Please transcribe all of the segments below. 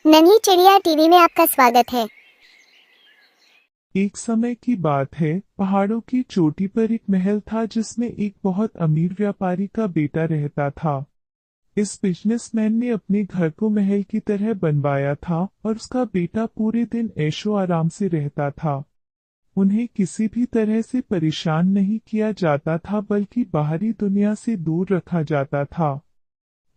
नन्ही चिड़िया टीवी में आपका स्वागत है। एक समय की बात है, पहाड़ों की चोटी पर एक महल था जिसमें एक बहुत अमीर व्यापारी का बेटा रहता था। इस बिजनेसमैन ने अपने घर को महल की तरह बनवाया था और उसका बेटा पूरे दिन ऐशो आराम से रहता था। उन्हें किसी भी तरह से परेशान नहीं किया जाता था, बल्कि बाहरी दुनिया से दूर रखा जाता था।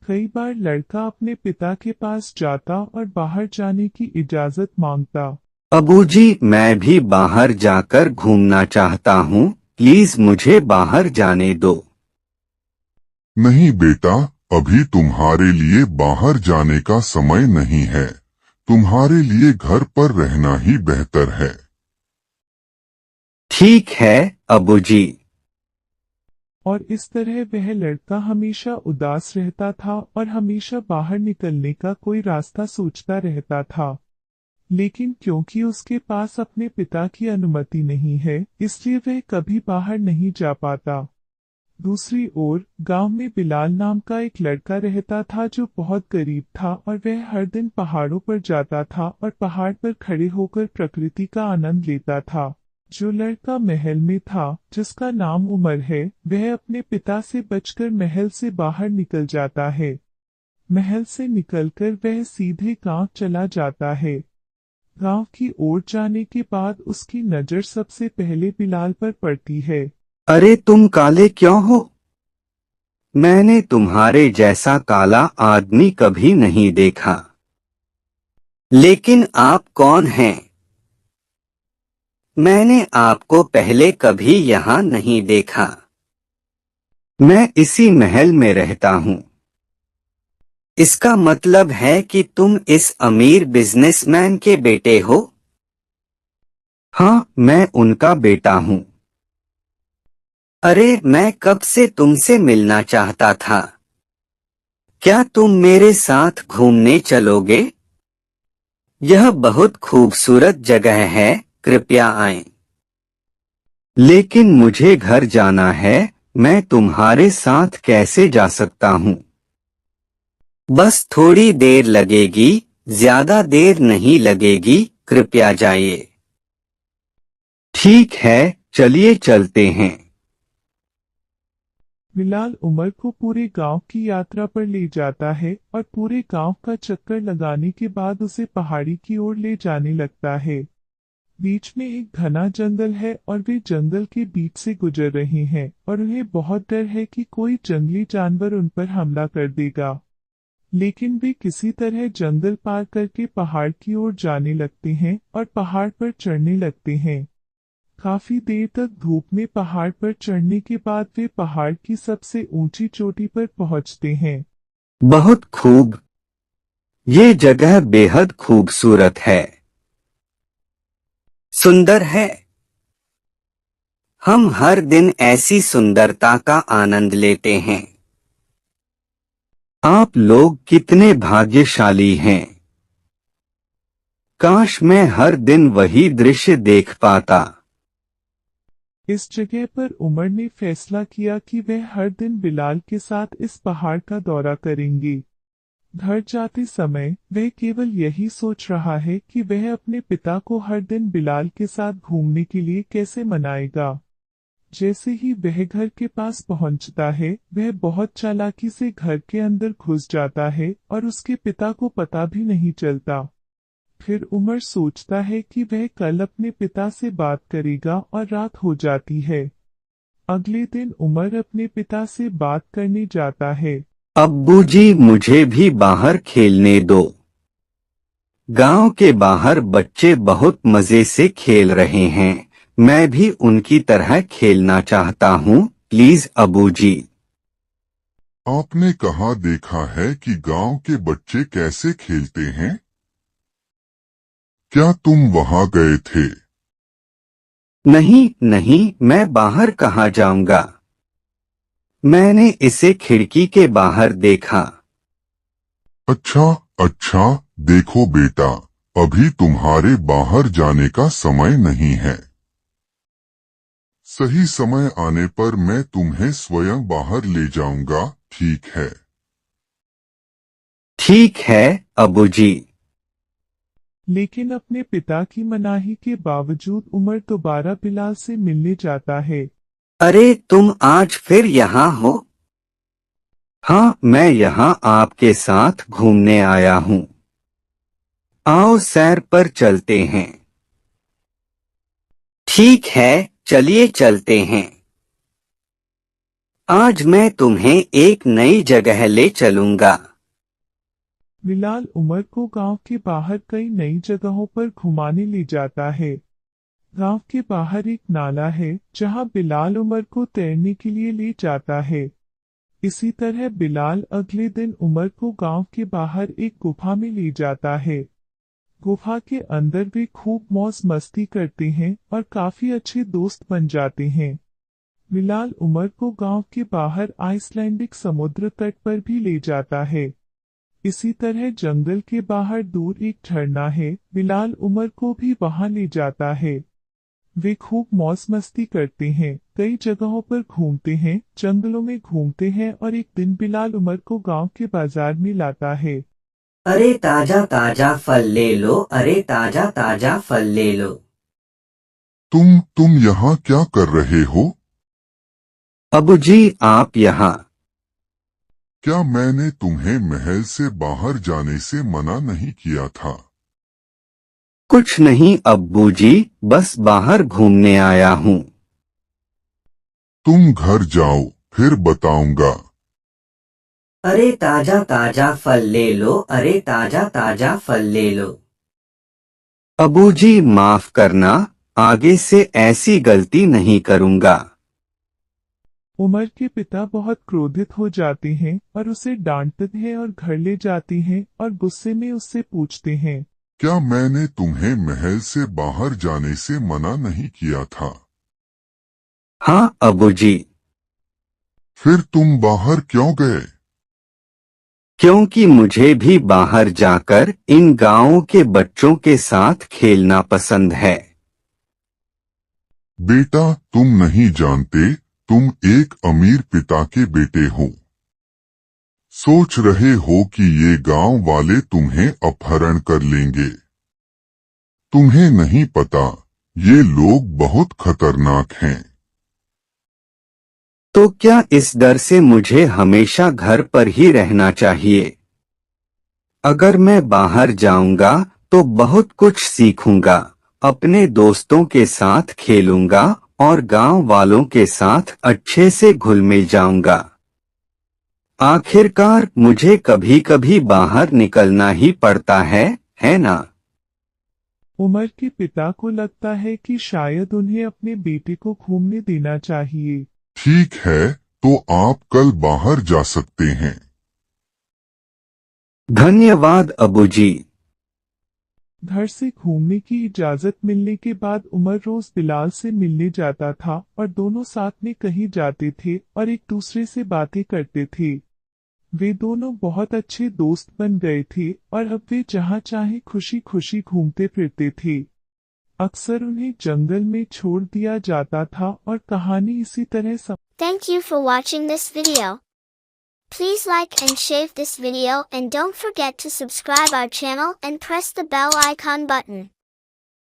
कई बार लड़का अपने पिता के पास जाता और बाहर जाने की इजाजत मांगता। अबूजी, मैं भी बाहर जाकर घूमना चाहता हूँ। प्लीज मुझे बाहर जाने दो। नहीं बेटा, अभी तुम्हारे लिए बाहर जाने का समय नहीं है। तुम्हारे लिए घर पर रहना ही बेहतर है। ठीक है अबूजी। और इस तरह वह लड़का हमेशा उदास रहता था और हमेशा बाहर निकलने का कोई रास्ता सोचता रहता था। लेकिन क्योंकि उसके पास अपने पिता की अनुमति नहीं है, इसलिए वह कभी बाहर नहीं जा पाता। दूसरी ओर गांव में बिलाल नाम का एक लड़का रहता था जो बहुत गरीब था और वह हर दिन पहाड़ों पर जाता था और पहाड़ पर खड़े होकर प्रकृति का आनंद लेता था। जो लड़का महल में था, जिसका नाम उमर है, वह अपने पिता से बचकर महल से बाहर निकल जाता है। महल से निकलकर वह सीधे गांव चला जाता है। गांव की ओर जाने के बाद उसकी नजर सबसे पहले बिलाल पर पड़ती है। अरे तुम काले क्यों हो? मैंने तुम्हारे जैसा काला आदमी कभी नहीं देखा। लेकिन आप कौन हैं? मैंने आपको पहले कभी यहाँ नहीं देखा। मैं इसी महल में रहता हूँ। इसका मतलब है कि तुम इस अमीर बिजनेसमैन के बेटे हो? हाँ, मैं उनका बेटा हूँ। अरे, मैं कब से तुमसे मिलना चाहता था। क्या तुम मेरे साथ घूमने चलोगे? यह बहुत खूबसूरत जगह है, कृपया आएं। लेकिन मुझे घर जाना है। मैं तुम्हारे साथ कैसे जा सकता हूँ? बस थोड़ी देर लगेगी, ज्यादा देर नहीं लगेगी, कृपया जाइए। ठीक है, चलिए चलते हैं। बिलाल उमर को पूरे गांव की यात्रा पर ले जाता है और पूरे गांव का चक्कर लगाने के बाद उसे पहाड़ी की ओर ले जाने लगता है। बीच में एक घना जंगल है और वे जंगल के बीच से गुजर रहे हैं और उन्हें बहुत डर है कि कोई जंगली जानवर उन पर हमला कर देगा। लेकिन वे किसी तरह जंगल पार करके पहाड़ की ओर जाने लगते हैं और पहाड़ पर चढ़ने लगते हैं। काफी देर तक धूप में पहाड़ पर चढ़ने के बाद वे पहाड़ की सबसे ऊंची चोटी पर पहुंचते हैं। बहुत खूब। ये जगह बेहद खूबसूरत है। सुंदर है। हम हर दिन ऐसी सुंदरता का आनंद लेते हैं। आप लोग कितने भाग्यशाली हैं। काश मैं हर दिन वही दृश्य देख पाता। इस जगह पर उमर ने फैसला किया कि वह हर दिन बिलाल के साथ इस पहाड़ का दौरा करेंगे। घर जाते समय वह केवल यही सोच रहा है कि वह अपने पिता को हर दिन बिलाल के साथ घूमने के लिए कैसे मनाएगा। जैसे ही वह घर के पास पहुंचता है, वह बहुत चालाकी से घर के अंदर घुस जाता है और उसके पिता को पता भी नहीं चलता। फिर उमर सोचता है कि वह कल अपने पिता से बात करेगा और रात हो जाती है। अगले दिन उमर अपने पिता से बात करने जाता है। अब्बू जी, मुझे भी बाहर खेलने दो। गांव के बाहर बच्चे बहुत मजे से खेल रहे हैं। मैं भी उनकी तरह खेलना चाहता हूँ। प्लीज अबू जी। आपने कहाँ देखा है कि गांव के बच्चे कैसे खेलते हैं? क्या तुम वहाँ गए थे? नहीं नहीं, मैं बाहर कहाँ जाऊंगा। मैंने इसे खिड़की के बाहर देखा। अच्छा अच्छा, देखो बेटा, अभी तुम्हारे बाहर जाने का समय नहीं है। सही समय आने पर मैं तुम्हें स्वयं बाहर ले जाऊंगा, ठीक है? ठीक है अबू जी। लेकिन अपने पिता की मनाही के बावजूद उमर दोबारा बिलाल से मिलने जाता है। अरे तुम आज फिर यहाँ हो? हाँ, मैं यहाँ आपके साथ घूमने आया हूँ। आओ सैर पर चलते हैं। ठीक है, चलिए चलते हैं। आज मैं तुम्हें एक नई जगह ले चलूंगा। बिलाल उमर को गांव के बाहर कई नई जगहों पर घुमाने ले जाता है। गांव के बाहर एक नाला है जहां बिलाल उमर को तैरने के लिए ले जाता है। इसी तरह बिलाल अगले दिन उमर को गांव के बाहर एक गुफा में ले जाता है। गुफा के अंदर वे खूब मौज मस्ती करते हैं और काफी अच्छे दोस्त बन जाते हैं। बिलाल उमर को गांव के बाहर आइसलैंडिक समुद्र तट पर भी ले जाता है। इसी तरह जंगल के बाहर दूर एक झरना है, बिलाल उमर को भी वहां ले जाता है। वे खूब मौज मस्ती करते हैं, कई जगहों पर घूमते हैं, जंगलों में घूमते हैं और एक दिन बिलाल उमर को गांव के बाजार में लाता है। अरे ताजा ताजा फल ले लो, अरे ताजा ताजा फल ले लो। तुम यहाँ क्या कर रहे हो? अबूजी, आप यहाँ? क्या मैंने तुम्हें महल से बाहर जाने से मना नहीं किया था? कुछ नहीं अब्बूजी, बस बाहर घूमने आया हूँ। तुम घर जाओ, फिर बताऊंगा। अरे ताजा ताजा फल ले लो, अरे ताजा ताजा फल ले लो। अबूजी माफ करना, आगे से ऐसी गलती नहीं करूंगा। उमर के पिता बहुत क्रोधित हो जाते हैं और उसे डांटते हैं और घर ले जाते हैं और गुस्से में उससे पूछते हैं, क्या मैंने तुम्हें महल से बाहर जाने से मना नहीं किया था? हाँ अबूजी। फिर तुम बाहर क्यों गए? क्योंकि मुझे भी बाहर जाकर इन गांवों के बच्चों के साथ खेलना पसंद है। बेटा, तुम नहीं जानते, तुम एक अमीर पिता के बेटे हो। सोच रहे हो कि ये गांव वाले तुम्हें अपहरण कर लेंगे। तुम्हें नहीं पता, ये लोग बहुत खतरनाक हैं। तो क्या इस डर से मुझे हमेशा घर पर ही रहना चाहिए? अगर मैं बाहर जाऊंगा तो बहुत कुछ सीखूंगा, अपने दोस्तों के साथ खेलूंगा और गांव वालों के साथ अच्छे से घुल मिल जाऊंगा। आखिरकार मुझे कभी कभी बाहर निकलना ही पड़ता है ना? उमर के पिता को लगता है कि शायद उन्हें अपने बेटे को घूमने देना चाहिए। ठीक है, तो आप कल बाहर जा सकते हैं। धन्यवाद अबूजी। घर से घूमने की इजाजत मिलने के बाद उमर रोज बिलाल से मिलने जाता था और दोनों साथ में कहीं जाते थे और एक दूसरे से बातें करते थे। वे दोनों बहुत अच्छे दोस्त बन गए थे और अब वे जहाँ चाहे खुशी खुशी घूमते फिरते थे। अक्सर उन्हें जंगल में छोड़ दिया जाता था और कहानी इसी तरह Thank you for watching this video. Please like and share this video and don't forget to subscribe our channel and press the bell icon button.